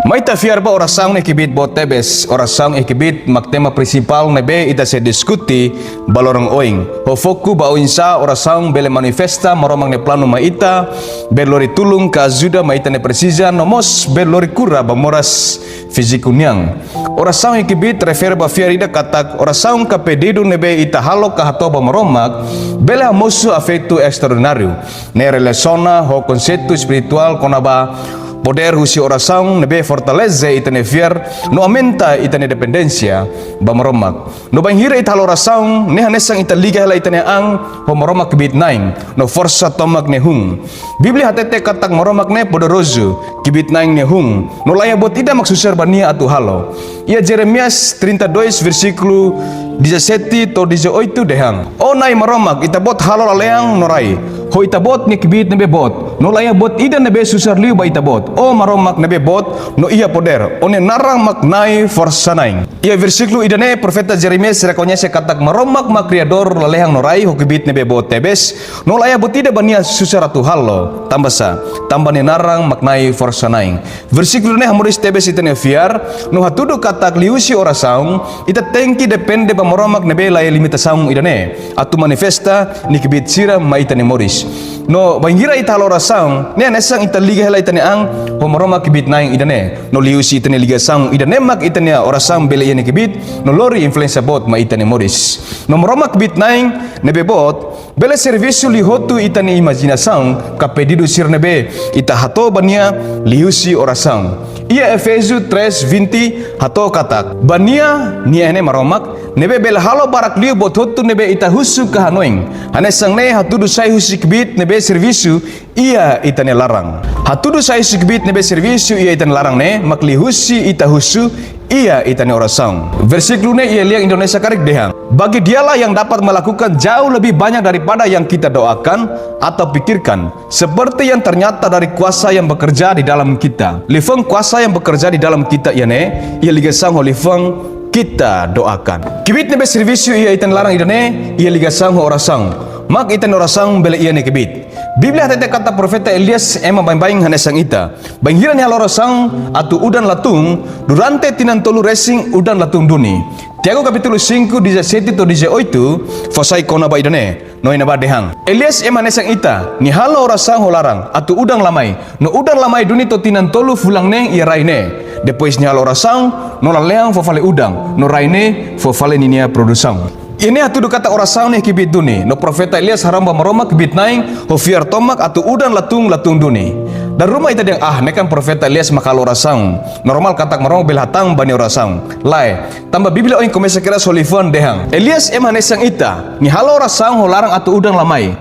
Maita fiar ba oração ikibit bo tebes, oração ikibit magtema principal nebe ita se diskuti balorang oing. Ho foku ba oinsa oração bele manifesta maromang ne plano maita, belori tulung ka ajuda maita ne precisa nomos belori kura ba moras fizikunyang. Oração ikibit refer ba fiar ida katak oração ka pedido nebe ita halo ka hato ba maromag, bele mosu afeto extraordinário. Ne relaciona ho conceito espiritual konaba poder husi oração nebe fortaleza itane fiar no aumenta itane dependencia bamaromak no banhira ita oração ne hanesang ita liga hala itane ang homaromak kibit naing no força tomak ne hung Biblia hatete katak maromak ne poderoso kibit naing ne hung no laya bot ida maksusar bania atu halo ia Jeremias 32 versículo 17 to 18 dehang o nai maromak ita bot halo laleang norai ho ita bot ni kibit nebe bot no laya bot ida nebe susar liu ba ita bot o maromak nebe bot no ia poder one narang maknai forsa naing ia versículo idane profeta Jeremias reconhece katak maromak mak criador lalehang norai ho kibit nebe bot tebes no laya bot ida bania susar atu halo tambasa tambane narang maknai forsa naing versículo ne hamuris tebes itane fiar no hatudo katak liusi orasaung ita tengki depende ba maromak nebe laya limitasaung idane atu manifesta ni kibit sira ma itane moris no bangira ita orasaung ne nesang ita liga hala itane ang homaroma kibit naing idane no liusi itane liga sang idane mak itane orasaung bele ine kibit no lori influenza bot ma itane moris no maroma kibit naing nebe bot bele servisu lihotu itane imaginasaung ka pedido sir nebe ita hato bania liusi orasaung ia Efesu 3:20 hato katak bania nia ene maromak nebe bel halo barak liu bot hotu nebe ita husu ka hanoing hanesang ne hatudu sai husi kibit nebe servisu ia itane larang hatudu sai kibit nebe servisu ia itane larang ne makli husi ita husu ia itane orasaung versículo ne ia liang Indonesia karik dehang bagi dialah yang dapat melakukan jauh lebih banyak daripada yang kita doakan atau pikirkan seperti yang ternyata dari kuasa yang bekerja di dalam kita lifeng kuasa yang bekerja di dalam kita iane ia ligasang lifeng kita doakan kibit nebe servisu ia itan larang idane ia ligasang orasang mak itan orasang bele ia ne kibit Biblia tete kata profeta Elias ema baing-baing hanesang ita banghiran ya lorasang atu udan latung durante tinantolu racing udan latung duni Tiago kapitulo 5 17 to 18 fosai kona ba idane no ina ba dehang Elias ema hanesang ita ni halo orasang holarang atu udang lamai no udang lamai duni to tinantolu fulang neng ia raine depois ni halo orasang no laleang fofale udang no raine fofale ninia produsang ini atudu kata orasaung ne kibit duni no profeta Elias haramba maroma kibit naing ho fiar tomak atu udan latung duni dan rumah ita yang nekan profeta Elias makal orasaung normal katak maroma belhatang bani orasaung lai tambah Biblia oing komesa kira solifan dehang Elias emanesang ita ni halo orasaung ho larang atu udang lamai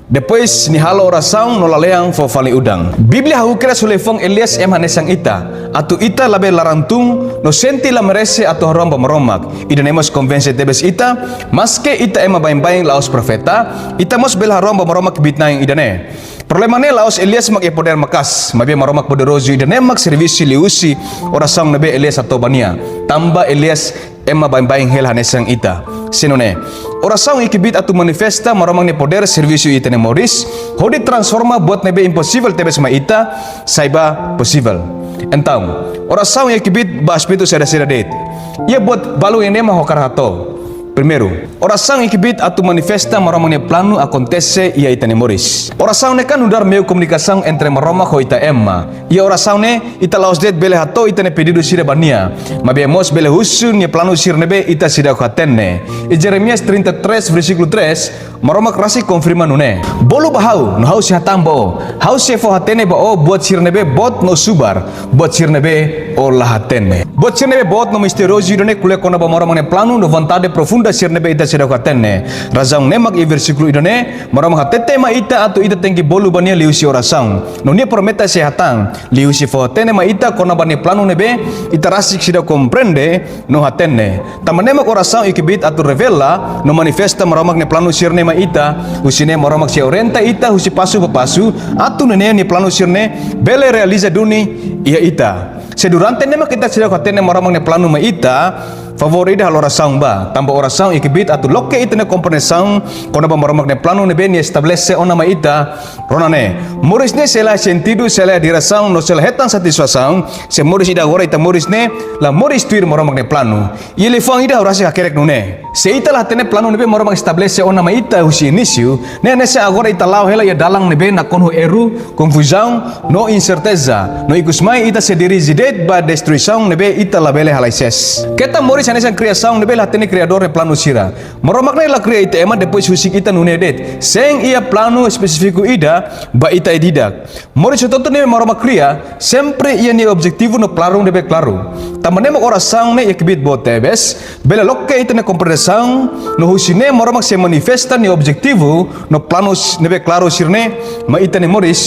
depois ni halo orasaung no laleang fo fali udang Biblia hukira solifong Elias emanesang ita atu ita labe larantung no senti la merese atu haramba maromak idanemos konvensi tebes ita maske ita ema baing-baing laos profeta ita mos bel haramba maromak bitnaing idane problemane laos Elias mak poder makas mabe maromak poderoso idane mak servisi liusi orasaung nabe Elias atau bania tambah Elias ema baing-baing hel hanesang ita sinone orasaung ikibit atu manifesta maromang ne poder servisu ita ne moris hodi transforma buat nebe impossible tebes ma ita saiba possible entang orasaung ikibit ba espiritu seda-seda det ia buat balu ene ma hokar hato primeiro orasaung ikibit atu manifesta maromang ne plano acontece ia ita ne moris orasaung ne kan udar meu komunikasaung entre maroma ho ita emma ia orasaung ne ita laos det bele hato ita ne pedido sira bania mabe mos bele husun ne plano sir nebe ita sida khatenne e Jeremias 33 versículo 3 maroma krasi konfirma nune bolu bahau no hau si hatam bo hau se fo hatene bo buat sir nebe bot no subar buat sir nebe o la hatene buat sir nebe bot no misterioso ne kule kona ba maroma ne plano no vontade profunda sir nebe ita sida khatenne razang nemak e versículo idone maroma hatete ma ita atu ita tengki bolu bania liusi orasaung no nia prometa se hatang liusi fo hatene ma ita kona bani plano nebe ita rasik sida comprende no hatene tamane mak orasaung ikibit atu revela no manifesta maromak ne plano sirne ma ita usine maromak se orienta ita husi pasu papasu atu nene ni plano sirne bele realiza duni ia ita sedurante nema kita sida khatene maromak ne plano ma ita favor ida hal oração ba tamba oração ikibit atu loke ita ne compreensão kona ba moromak ne plano ne beni establece ona ma ita rona ne moris ne sela sentido sela direção no sela hetang satisfação se moris ida agora ita moris ne la moris tuir moromak ne plano ele fang ida orasi hakerek no ne se ita lah tene plano ne be moromak establece ona ma ita husi início ne se agora ita lau hela ya dalang ne be na konho eru confusão no incerteza no ikusmai ita se dirigidet ba destruição ne be ita la bele halaises keta moris ane sang criação ne be la tene criador ne plano sira moromak ne la cria ita ema depois husik ita nunedet seng ia plano específico ida ba ita edidak moris toto ne moromak cria sempre ia ni objetivo no plano ne be claro tamane mo oração ne ikbit botebes bele loke ita ne compreensão no husine moromak se manifesta ni objetivo no planos ne be claro sirne ma ita ne moris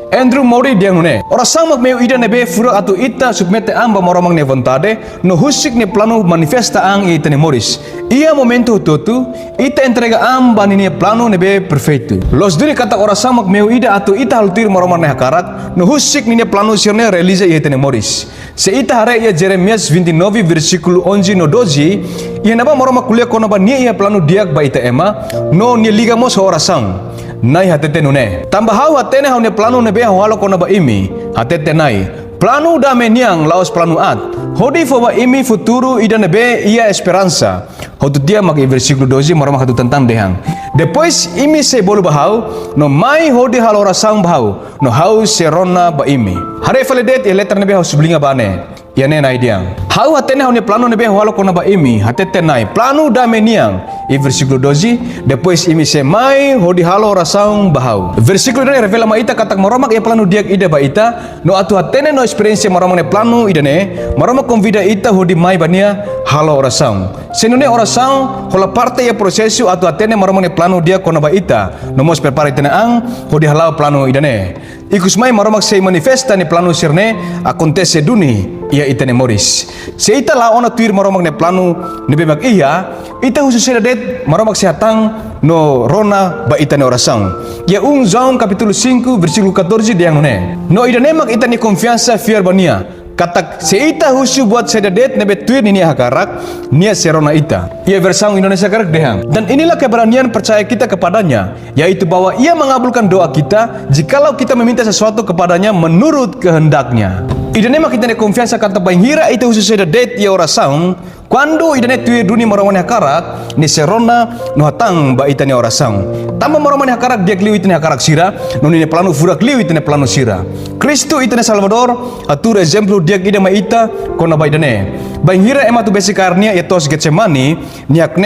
Andrew Mori dia nune oração mak meu ida nebe fura atu ita submete amba moromang ne vontade no husik ne plano manifesta ang ita ne moris ia momento tutu ita entrega amba ni plano nebe perfeito los duri kata oração mak meu ida atu ita haltir moromang ne hakarat no husik ni plano sirne realiza ita ne moris se ita hare ia Jeremias 29 versículo 11 no 12 ia naba moromang kuliah kono ba ia plano diak ba ita ema no ni ligamos oração nai hatete nune tambah hau hatene hau ne plano ne be halo kona ba imi hatete nai plano da meniang laos plano at hodi fo ba imi futuro ida ne be ia esperança hotu dia mak versículo 12 marama hatu tentang dehang depois imi se bolu bahau no mai hodi halo rasang bahau no hau serona ba imi hare validet e letter ne be hau sublinga bane iane nai diang hau hatene hau ne plano ne be halo kona ba imi hatete nai plano da meniang versículo 12 depois imi se mai hodi halo rasang bahau versículo ini revela ma ita katak moromak ia plano diak ida ba ita no atu hatene no experiência moromak ne plano ida ne moromak convida ita hodi mai bania halo rasang senune oração hola parte ia processo atu hatene moromak ne plano dia kona ba ita no mos prepare tena ang hodi halo plano ida ne ikus mai moromak se manifesta ne plano sirne acontece duni ia ita ne moris se ita la ona tuir moromak ne plano ne bemak iya ita husus det moromak sehatang no rona ba ita ne oração ia João capítulo 5 versículo 14 dia nune no ida nemak ita ni confiança fiar bania katak se ita husu buat sedadet nebe tuir ni hakarak nia serona ita ia versang Indonesia karak dehang dan inilah keberanian percaya kita kepadanya yaitu bahwa ia mengabulkan doa kita jikalau kita meminta sesuatu kepadanya menurut kehendaknya ida nemak ita ne confiança kata banghira ita husu sedadet ia oração quando ida ne tuir duni moroman hakarak ni serona no hatang ba ita ne oração tamba moroman hakarak dia kliu ita ne hakarak sira no ni plano fura kliu ita ne plano sira Cristo ita ne Salvador atur exemplo dia ida ma ita kona ba ida ne banghira ema tu besi karnia etos Getsemani niak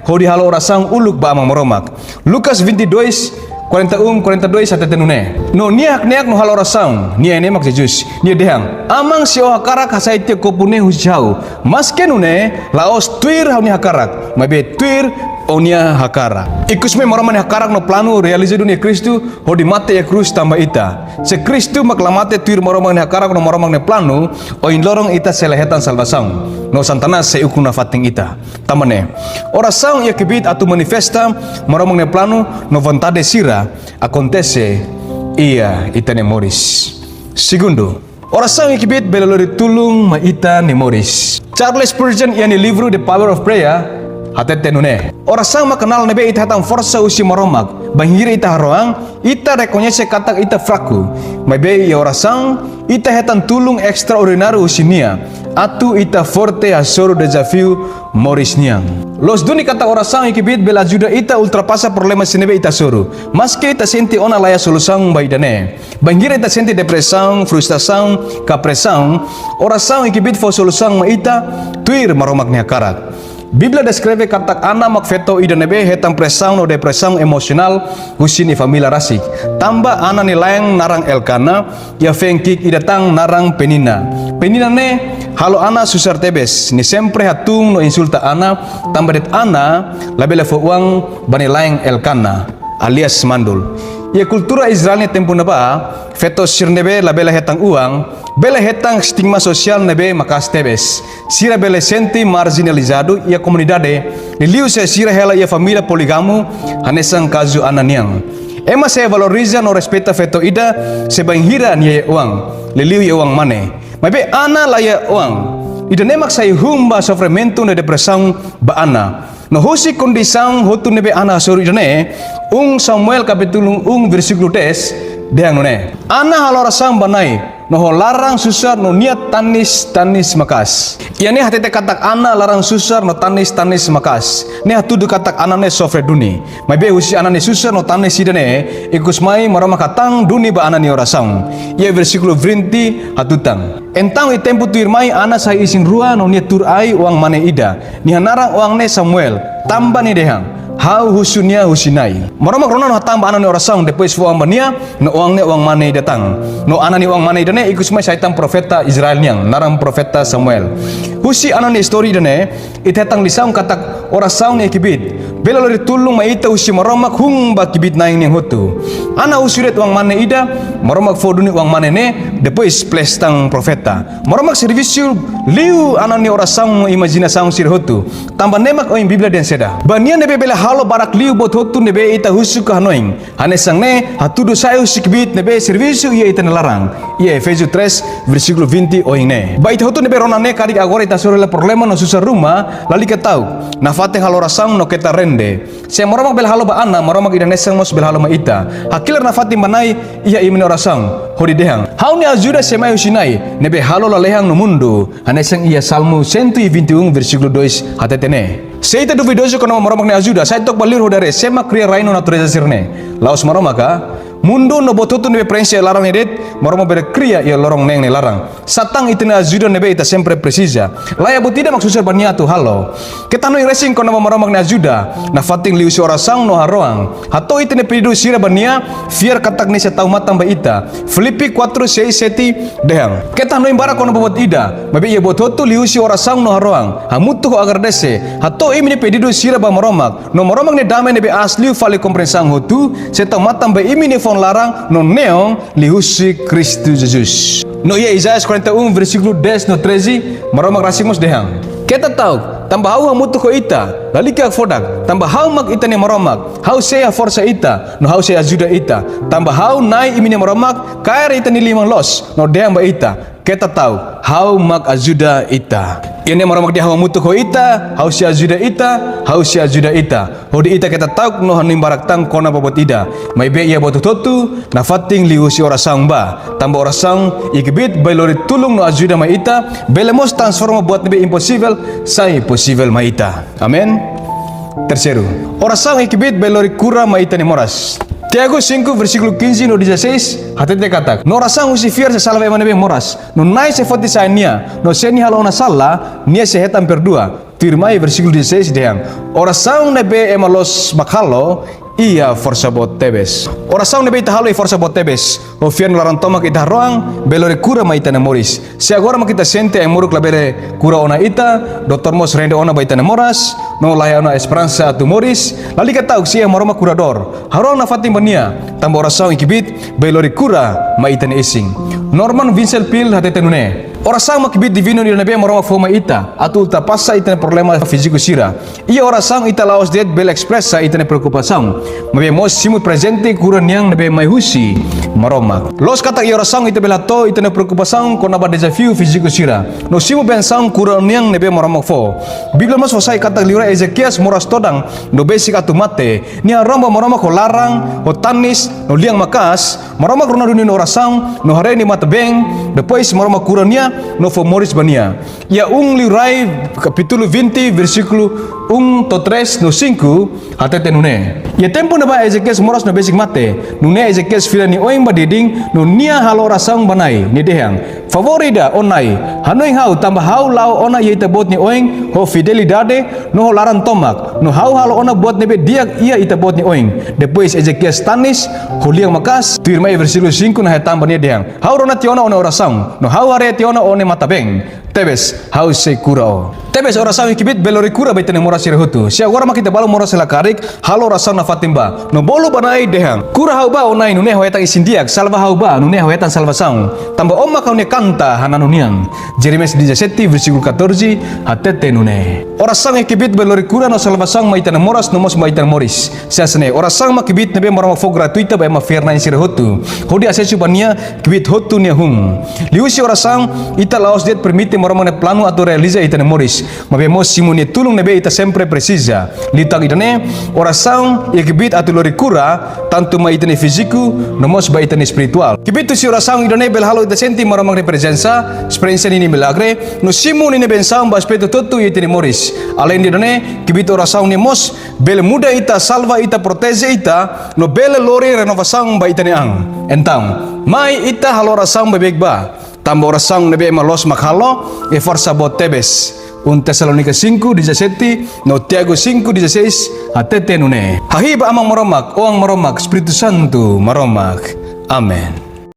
hodi halo oração uluk ba amang moromak Lukas 22 42 sate tenune no niak no halo oração nia ene mak Jesus nia dehang amang si hakarak hasaite kopune husjau maske nune laos tuir hauni hakarak mabe tuir onia hakara ikus me moroman hakarak no plano realize dunia Kristu hodi mate ya krus tamba ita se Kristu maklamate tuir moroman hakarak no moroman ne plano o in lorong ita selehetan salvação no santana se ukuna fating ita tamane oração ia kibit atu manifesta moroman ne plano no vontade sira acontece ia ita ne moris segundo oração ia kibit belolori tulung ma ita ne moris Charles Spurgeon ia ni livro The Power of Prayer hatete nune oração makenal nebe ita hatang força usi moromak banghira ita haroang ita reconhece katak ita fraco mabe ia oração ita hetan tulung extraordinário usinia atu ita forte a soro desafio moris niang los duni kata oração ikibit bela ajuda ita ultrapassa problema sinebe ita soro maske ita senti ona laya solução baidane banghira ita senti depressão frustração capressão oração ikibit fo solução ma ita tuir maromak ni hakarak Biblia descreve katak ana makfeto ida nebe hetang pressão no depressão emocional husini família rasik tamba ana ni layang narang Elkana ya fengkik ida tang narang Penina ne halo ana susar tebes ni sempre hatung no insulta ana tamba det ana labele fo uang bani layang Elkana alias mandul ya kultura Israel ni tempo naba feto sirnebe labele hetang uang bela hetang stigma sosial nebe makas tebes sira bele senti marginalizado ia comunidade niliu se sira hela ia família poligamo hanesang kazu ananiang ema se valoriza no respeta feto ida se banghira ni uang liliu ia uang mane mabe ana la ia uang Idanemak sa ihumba sofrimento na depresang baana. No husi kondisang hutu nebe ana suri idane Samuel kapitulung versikulo 10 dehang nune. Ana halorasang banai no larang susar no niat tanis makas. Ia ne hatete katak ana larang susar no tanis makas. Ne hatudu katak ana ne sofre duni. Mai be husi ana ne susar no tanis idane ikus mai marama katang duni ba ana ni orasang. Ia versikulo 20 hatutang. Entang itempo tuirmai ana sa ising rua no niat tur ai uang mane ida. Ni hanarang uang ne Samuel tambah ni dehang. Hau husunia husinai. Marama krona no tamba ana ni orasang depois uang bania no uang ne uang mane datang. No ana ni uang mane idane ikus mai saitan profeta Israel niang narang profeta Samuel. Husi ana ni story idane itetang lisang katak orasang ni kibit. Bela lori tulung maita husi maromak hung ba kibit naing ning hutu. Ana usuret uang mane ida maromak foduni uang mane ne depois plestang profeta. Maromak servisiu liu ana ni orasang imajinasang sir hutu. Tambah nemak oing Biblia den seda. Bania nebe bela halo barak liu bot hutu nebe ita husu ka hanoing. Hanesang ne hatudu sayu sikbit nebe servisiu ia ita nelarang. Ia Efesius 3 versikulo 20 oing ne. Ba ita hutu nebe ronane kadik agora ita sore la problema no susah rumah lali ketau. Na fate halo rasang no keta rende. Se maromak bela halo ba ana maromak ida nesang mos bela halo ma ita. Hakilar na fati manai ia imini orasang hodi dehang. Hau ni ajuda semai usinai nebe halo la lehang no mundo. Hanesang ia Salmo 121 versikulo 2 hatetene. Seita do video kono maromak ne ajuda sai tok balir hodare sema kriya raino natureza sirne. Laos maromaka mundo no bototo nebe prensi larang edet maromak bere kriya ia lorong neng ne larang. Satang itene ajuda nebe ita sempre precisa. Laya butida maksusar baniatu halo. Ketano racing kono maromak ne ajuda na fating liusi orasang no haroang. Hato itene pedido sira bania fiar katak ne setau matang ba ita. Filipi 4:6 dehang. Ketano imbara kono bobot ida mabe ia bototo liusi orasang no haroang. Hamutu ko agar dese hato imi ne pedido sira ba maromak no maromak ne damai nebe asli fale komprensang hutu setau matang ba imi ne fon larang no neong lihusi Kristus Jesus. No ia Isaiah 41 versikulo 10 no 13 maromak rasimos dehang. Kita tahu tambah hau hamutu ko ita lalika fodak tambah hau mak ita ne maromak hau sea forsa ita no hau sea ajuda ita tambah hau nai imi ne maromak kair ita ni limang los no dehang ba ita. Kita tahu hau mak ajuda ita. Ini maromak dia hau mutu ko ita hau sea ajuda ita hau sea ajuda ita. Hodi ita kita tahu no hanim barak tang kona bobot ida. Mai be ia botu totu na fating liusi orasang ba. Tambah orasang ikibit bailori tulung no ajuda mai ita belemos transforma buat nebe impossible sai possible mai ita. Amen. Terceiro, orasang ikibit bailori kura mai ita ni moras. Tiago 5 versikulo 15 no 16 hatete katak no rasang usi fiar sa salva emanebe moras no nai se foti sa nia no seni halo na sala nia se hetam per dua firmai versikulo 16 dehang orasang nebe emalos makhalo ia forsa bot tebes orasang nebe ita halo i forsa bot tebes o fiar no larang tomak ita roang belore kura ma ita na moris se agora makita sente ay muruk labere kura ona ita doktor mos rende ona ba ita na moras no laya ona esperanza atu moris lali katauk sia maroma kurador harong na fatim bania tambah orasang ikibit belore kura ma ita na ising Norman Vincent Peale hatete nune orasang makibit divino ni nabe maroma foma ita atu ulta passa ita na problema fiziko sira ia orasang ita laos det bel expressa ita na preocupação mabe mos simu presente kura niang nabe mai husi maroma los kata ia orasang ita belato ita na preocupação kona ba desafio fiziko sira no simu pensang kura niang nabe maroma fo Biblia mas fosai kata liura Ezekias moras todang no basic atu mate ni aroma maroma ko larang o tanis no liang makas maroma krona dunia no orasang no hare ni matabeng depois maroma kura nia no fo moris bania ia liurai kapitulo 20 versikulo 1 to 3 no 5 hatete nune ia tempo na ba Ezekias moras no basic mate nune Ezekias fila ni oing badiding no nia halo rasang banai ni dehang favorida onai hanoing hau tambah hau lau ona ia itabot ni oing ho fidelidade no ho laran tomak no hau halo ona buat nebe diak ia itabot ni oing depois Ezekias tanis ho liang makas firmai versikulo 5 na hetam bania dehang hau rona tiona ona orasang no hau hare tiona one matabeng tebes hau se kurao Tebes oração ikibit belori kura baitene mora sirhutu. Sia agora makita balo mora sela karik halo oração na fatimba. No bolo banai dehang. Kura hauba onai nune hoetang isindiak salva hauba nune hoetan salvação. Tamba omma kaune canta hananuniang. Jeremias 17 versículo 14 hatete nune. Oração ikibit belori kura no salvação maitana moras no mos maitana moris. Sia sene oração makibit nebe mora mafo gratuita ba ma ferna sirhutu. Hodi asesu bania kibit hotu ne hum. Liusi oração ita laos det permite mora mane plano atau realiza itane moris. Mabemos simune tulung nebe ita sempre precisa. Litang idane oração e kibit atu lori kura tanto ma itane fisiku nomos ba itane spiritual. Kibit tu si oração idane bel halo ita senti maramang represensa experiência ini milagre no simune nebe saum ba aspecto totu itane moris. Além idane kibit oração ne mos bel muda ita salva ita protege ita no bel lori renovação ba itane ang. Entang mai ita halo oração bebek ba. Tambah oração nebe malos makhalo e força bot tebes. 1 Tesalonica 5:17 no Tiago 5:16 hatete nune. Hahiba amang maromak o ang maromak Espiritu Santo maromak. Amen.